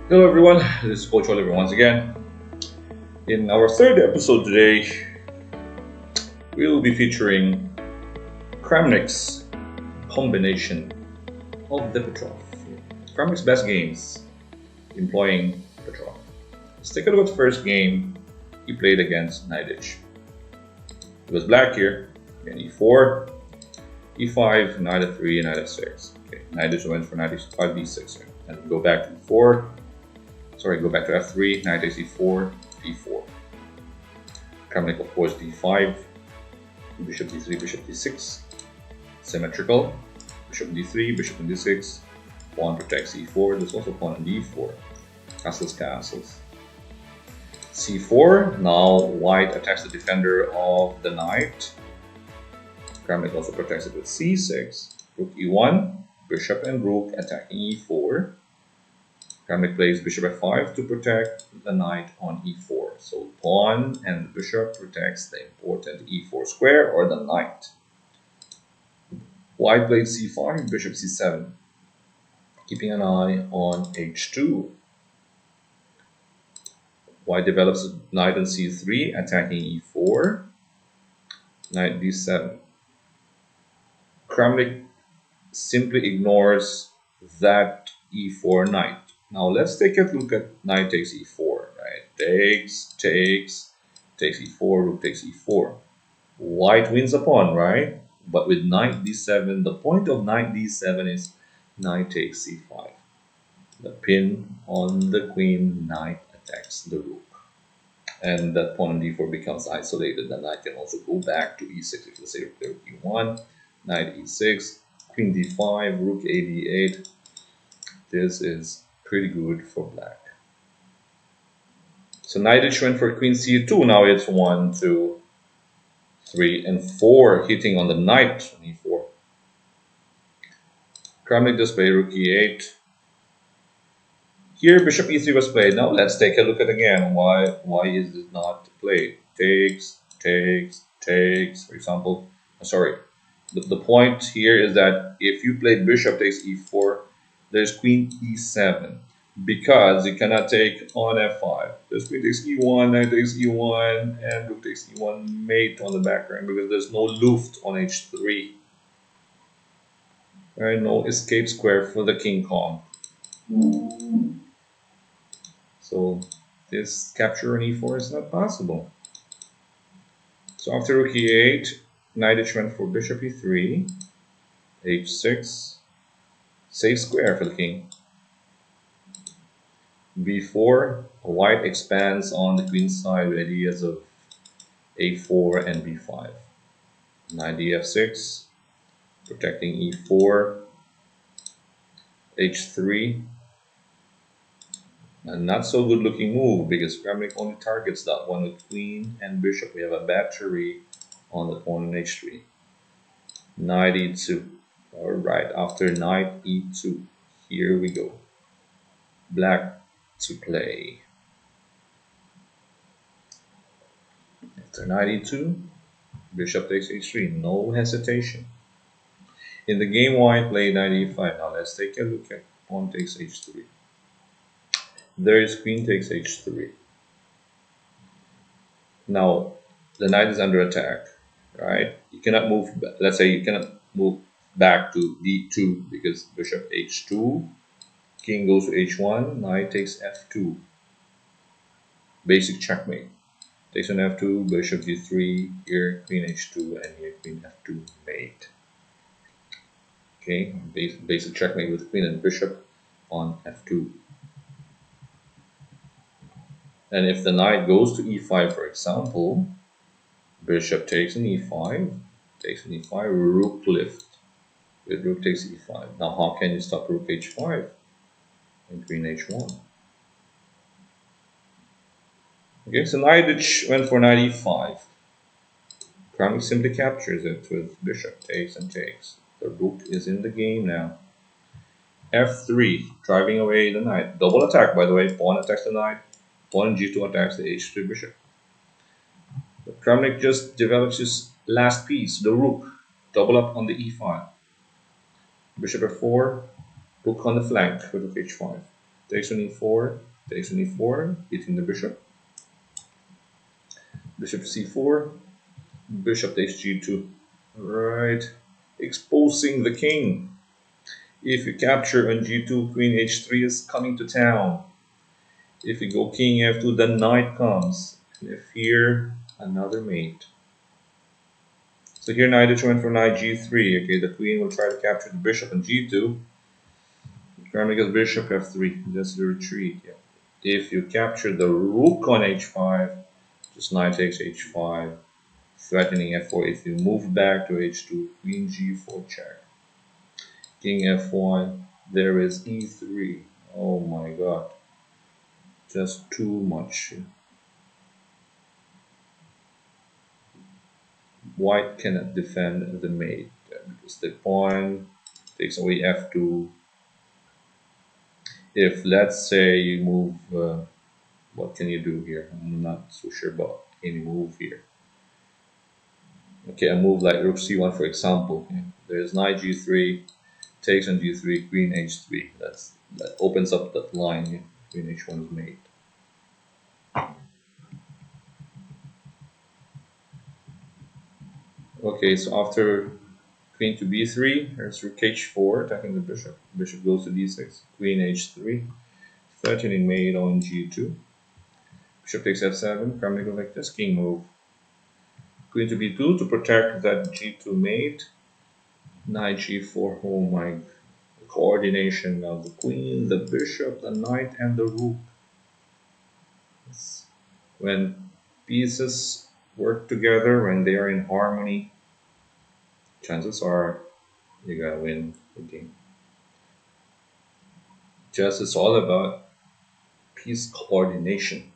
Hello everyone, this is Coach Oliver once again. In our third episode today, we will be featuring Kramnik's combination of the Petroff. Kramnik's best games employing Petroff. Let's take a look at the first game he played against Knightage. It was black here, and e4, e5, knight f3, knight f6. Okay, Knightage went for knight h5, d6 here. And go back to e4. Sorry, go back to f3, knight takes e4, d4. Kramnik, of course, d5, bishop d3, bishop d6. Symmetrical. Bishop d3, bishop on d6. Pawn protects e4. There's also pawn on d4. Castles, castles. c4. Now white attacks the defender of the knight. Kramnik also protects it with c6. Rook e1. Bishop and rook attacking e4. Kramnik plays bishop f5 to protect the knight on e4. So pawn and bishop protects the important e4 square or the knight. White plays c5, bishop c7, keeping an eye on h2. White develops knight on c3, attacking e4, knight d7. Kramnik simply ignores that e4 knight. Now let's take a look at knight takes e4, right? Takes e4, rook takes e4. White wins a pawn, right? But with knight d7, the point of knight d7 is knight takes c5. The pin on the queen, knight attacks the rook. And that pawn on d4 becomes isolated. The knight can also go back to e6 if you say rook e1, knight e6, queen d5, rook a d8. This is pretty good for black. So Knightage went for queen c2. Now it's 1, 2, 3, and 4 hitting on the knight on e4. Kramnik just played rook e8. Here bishop e3 was played. Now let's take a look at again why is this not played. Takes. For example, sorry. The point here is that if you play bishop takes e4, there's queen e7 because you cannot take on f5. There's queen takes e1, knight takes e1, and rook takes e1 mate on the background because there's no luft on h3. Right, no escape square for the king Kong. So this capture on e4 is not possible. So after rook e8, Knightage went for bishop e3, h6, safe square for the king. b4, white expands on the queen side with ideas of a4 and b5. Knight df6, protecting e4, h3. A not so good looking move because Kramnik only targets that one with queen and bishop. We have a battery on the pawn on h3. Knight e2. Alright, after knight e2, here we go. Black to play. After knight e2, bishop takes h3, no hesitation. In the game, white played knight e5. Now let's take a look at pawn takes h3. There is queen takes h3. Now the knight is under attack, right? You cannot move, let's say you cannot move back to d2 because bishop h2, king goes to h1, knight takes f2. Basic checkmate. Takes on f2, bishop d3, here queen h2, and here queen f2 mate. Okay, basic checkmate with queen and bishop on f2. And if the knight goes to e5, for example, bishop takes an e5, rook lift with rook takes e5. Now how can you stop rook h5 and queen h1? Okay, so Knightage went for knight e5. Kramnik simply captures it with bishop takes and takes. The rook is in the game now. f3, driving away the knight. Double attack, by the way. Pawn attacks the knight. Pawn g2 attacks the h3 bishop. But Kramnik just develops his last piece, the rook. Double up on the e5. Bishop f4, rook on the flank with rook h5. takes on e4, takes on e4, hitting the bishop. Bishop c4, bishop takes g2. Right, exposing the king. If you capture on g2, queen h3 is coming to town. If you go king f2, the knight comes. If here, another mate. So here knight h went for knight g3. Okay, the queen will try to capture the bishop on g2. Kramnik has bishop f3. That's the retreat. Yeah. If you capture the rook on h5, just knight takes h5, threatening f4. If you move back to h2, queen g4 check. King f1. There is e3. Oh my god. Just too much. White cannot defend the mate because the pawn takes away f2. If let's say you move, what can you do here? I'm not so sure about any move here. Okay, a move like rook c1 for example. Okay. There's knight g3, takes on g3, queen h3. That opens up that line. Yeah. Queen h1 is mate. Okay, so after queen to b3, there's rook h4 attacking the bishop. Bishop goes to d6, queen h3, threatening mate on g2. Bishop takes f7, Kramnik goes like this, king move. Queen to b2 to protect that g2 mate. Knight g4, oh my, the coordination of the queen, the bishop, the knight, and the rook. When pieces work together, when they are in harmony, chances are you gotta win the game. Chess is all about piece coordination,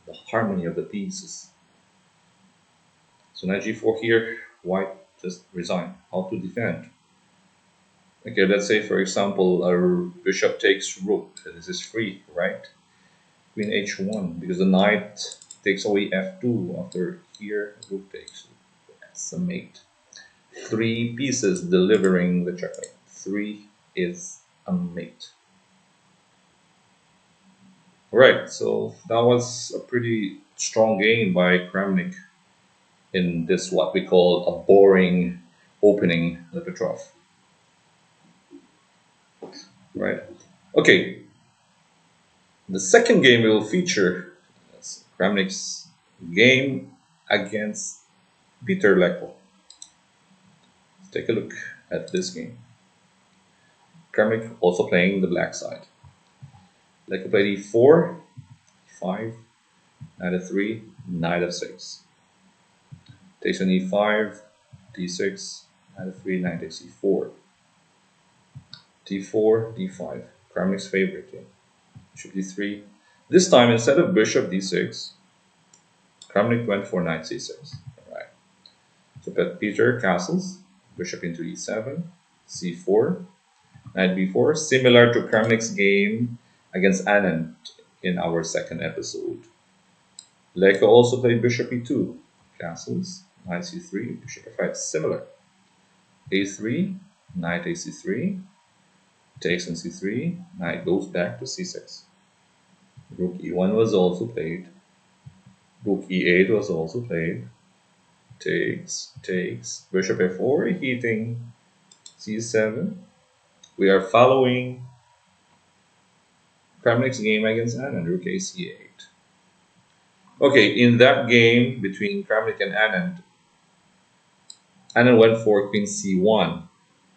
the harmony of the pieces. So knight g4 here, white just resign. How to defend? Okay, let's say for example a bishop takes rook. This is free, right? Queen h1 because the knight takes away f2. After here, rook takes. That's a mate. 3 pieces delivering the checkmate. 3 is a mate. Alright, so that was a pretty strong game by Kramnik in this what we call a boring opening the Petroff. Right. Okay. The second game we will feature is Kramnik's game against Peter Leko. Let's take a look at this game. Kramnik also playing the black side. Leko played e4, 5, knight f3, knight f6. Takes on e5, d6, knight f3, knight takes e4. d4, d5. Kramnik's favorite game. Bishop d3. This time, instead of bishop d6, Kramnik went for knight c6. Alright. So Peter castles, bishop into e7, c4, knight b4, similar to Kramnik's game against Anand in our second episode. Leko also played bishop e2, castles, knight c3, bishop f5, similar. a3, knight ac3, takes on c3, knight goes back to c6. Rook e1 was also played. Rook e8 was also played. Takes, bishop f4, hitting c7. We are following Kramnik's game against Anand, rook a c8. Okay, in that game between Kramnik and Anand, Anand went for queen c1,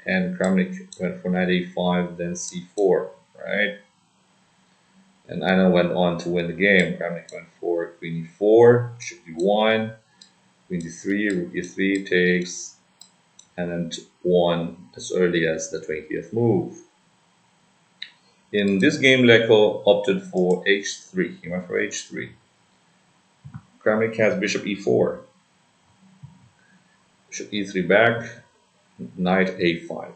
and Kramnik went for knight a5, then c4, right? And Anand went on to win the game. Kramnik went for queen e4, bishop d1, queen d3, rook e3 takes, Anand won as early as the 20th move. In this game, Leko opted for h3. He went for h3. Kramnik has bishop e4. Bishop e3 back, knight a5.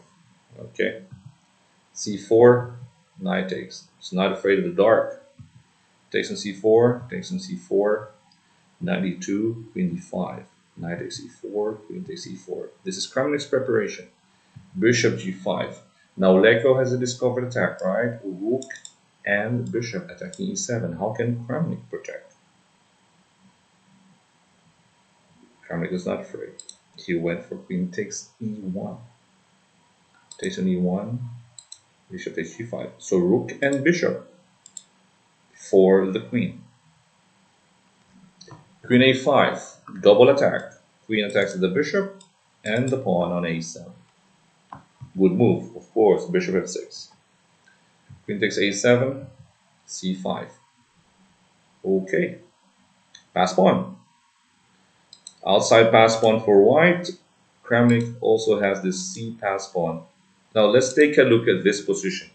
Okay. c4, knight takes. He's not afraid of the dark. Takes on c4, takes on c4, knight e2, queen d5. Knight takes e4, queen takes e4. This is Kramnik's preparation. Bishop g5. Now Leko has a discovered attack, right? Rook and bishop attacking e7. How can Kramnik protect? Kramnik is not free. He went for queen takes e1. Takes on e1, bishop takes g5. So rook and bishop for the queen. Queen a5, double attack. Queen attacks the bishop and the pawn on a7. Good move, of course, bishop f6. Queen takes a7, c5. Okay, pass pawn. Outside pass pawn for white. Kramnik also has this c pass pawn. Now let's take a look at this position.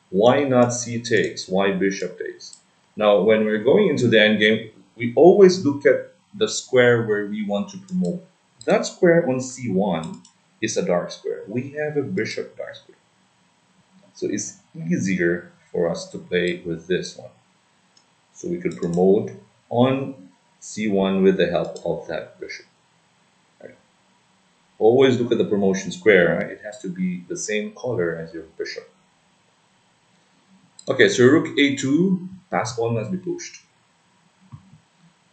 Why not c takes? Why bishop takes? Now when we're going into the endgame, we always look at the square where we want to promote. That square on c1 is a dark square. We have a bishop dark square. So it's easier for us to play with this one. So we could promote on c1 with the help of that bishop. Right. Always look at the promotion square. Right? It has to be the same color as your bishop. Okay, so rook a2, pass pawn must be pushed.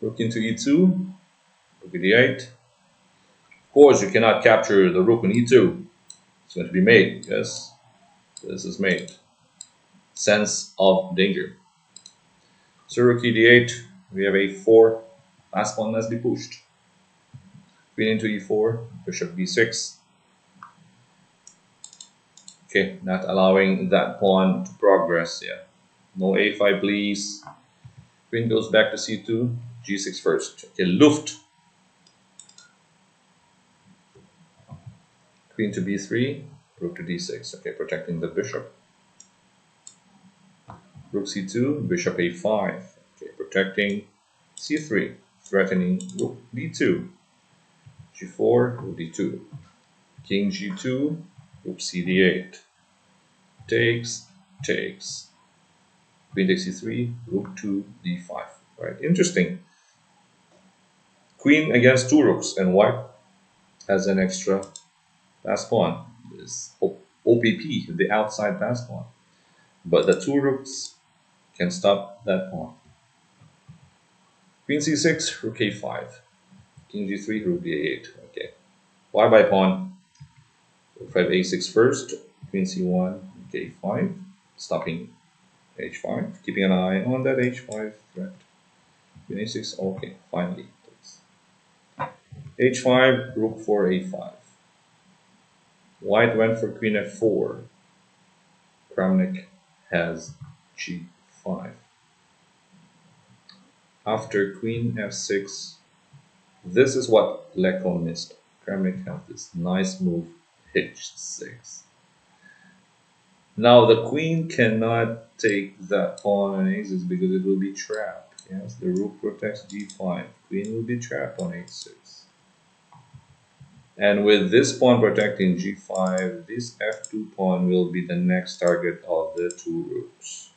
Rook into e2, rook d8. Of course, you cannot capture the rook on e2. It's going to be mate, yes. This is mate. Sense of danger. So rook e8, we have a4, pass pawn must be pushed. Queen into e4, bishop b6. Okay, not allowing that pawn to progress. Yeah, no a5, please. Queen goes back to c2, g6 first. Okay, Luft. Queen to b3, rook to d6. Okay, protecting the bishop. Rook c2, bishop a5. Okay, protecting c3, threatening rook d2. g4, rook d2. King g2, rook c d8. Takes, takes. Queen takes c3, rook to d5. Right, interesting. Queen against two rooks, and white has an extra pass pawn. This OPP, the outside pass pawn. But the two rooks can stop that pawn. Queen c6, rook a5. King g3, rook d8. Okay. Why by pawn? Rook 5 a6 first. Queen c1, rook a5. Stopping h5. Keeping an eye on that h5 threat. Queen a6. Okay, finally. h5, rook 4 a5. White went for queen f4. Kramnik has g5. After queen f6, this is what Leko missed. Kramnik has this nice move, h6. Now the queen cannot take that pawn on a6 because it will be trapped. Yes, the rook protects g5. Queen will be trapped on h6. And with this pawn protecting g5, this f2 pawn will be the next target of the two rooks.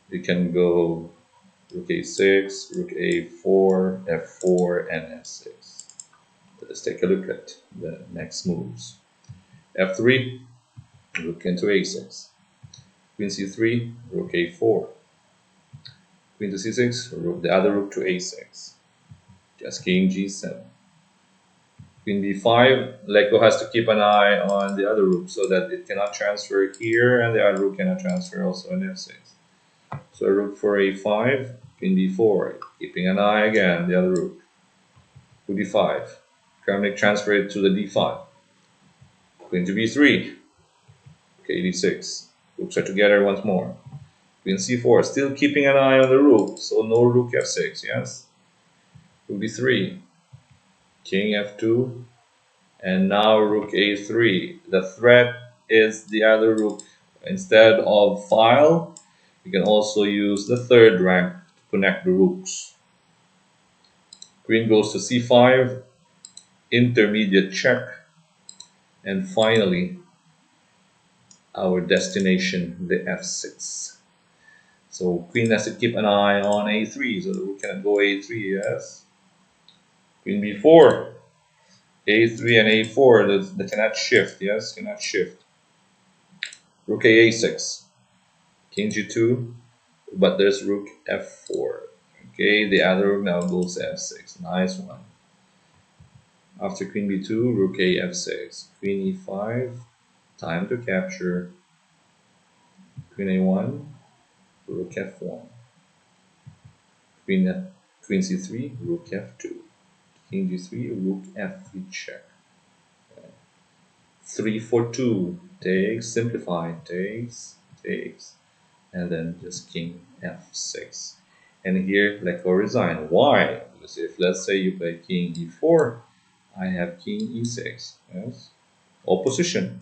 You can go rook a6, rook a4, f4, and f6. Let's take a look at the next moves. f3, rook into a6. Queen c3, rook a4. Queen to c6, rook, the other rook to a6. Just king g7. Queen b5, Leko has to keep an eye on the other rook so that it cannot transfer here, and the other rook cannot transfer also in f6. So rook for a5, queen b4, keeping an eye again, the other rook. Rook d5, Kramnik transfer it to the d5. Queen to b3, okay, d6. Rooks are together once more. Queen c4, still keeping an eye on the rook, so no rook f6, yes? Rook d3, king f2, and now rook a3. The threat is the other rook. Instead of file, you can also use the third rank to connect the rooks. Queen goes to c5, intermediate check, and finally our destination, the f6. So queen has to keep an eye on a3, so the rook cannot go a3, yes? Queen b4, a3 and a4, they cannot shift, yes? Cannot shift. Rook a6, king g2, but there's rook f4. Okay, the other rook now goes to f6. Nice one. After queen b2, rook a f6, queen e5, time to capture, queen a1, rook f1, queen c3, rook f2, king g3, rook f3 check. 3 for 2, takes, simplify, takes, and then just king f6. And here let go resign. Why? Because if let's say you play king e4, I have king e6. Yes, opposition.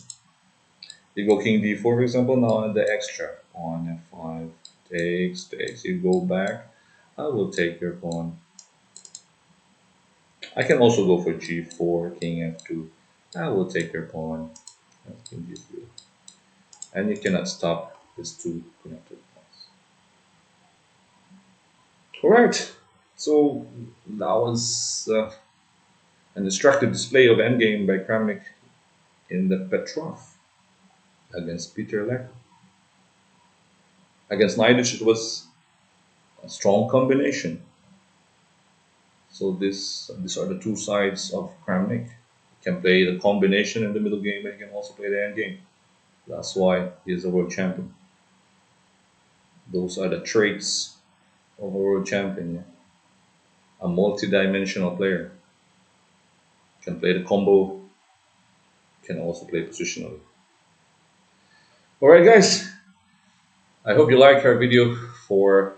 You go king d4, for example. Now the extra pawn f5 takes. You go back. I will take your pawn. I can also go for g4, king f2. I will take your pawn. That's king g3. And you cannot stop these two connected pawns. Alright, so that was an instructive display of endgame by Kramnik in the Petroff against Peter. Against Neidich, it was a strong combination. So these are the two sides of Kramnik. He can play the combination in the middle game, but he can also play the endgame. That's why he is a world champion. Those are the traits of a world champion. Yeah? A multi-dimensional player. Can play the combo, can also play positionally. Alright guys, I hope you like our video for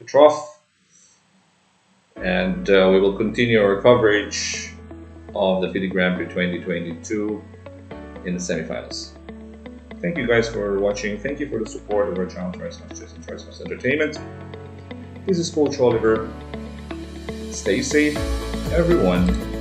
Petroff, and we will continue our coverage of the FIDE Grand Prix 2022 in the semifinals. Thank you guys for watching. Thank you for the support of our channel, Trismas Chess and Trismas Entertainment. This is Coach Oliver. Stay safe, everyone.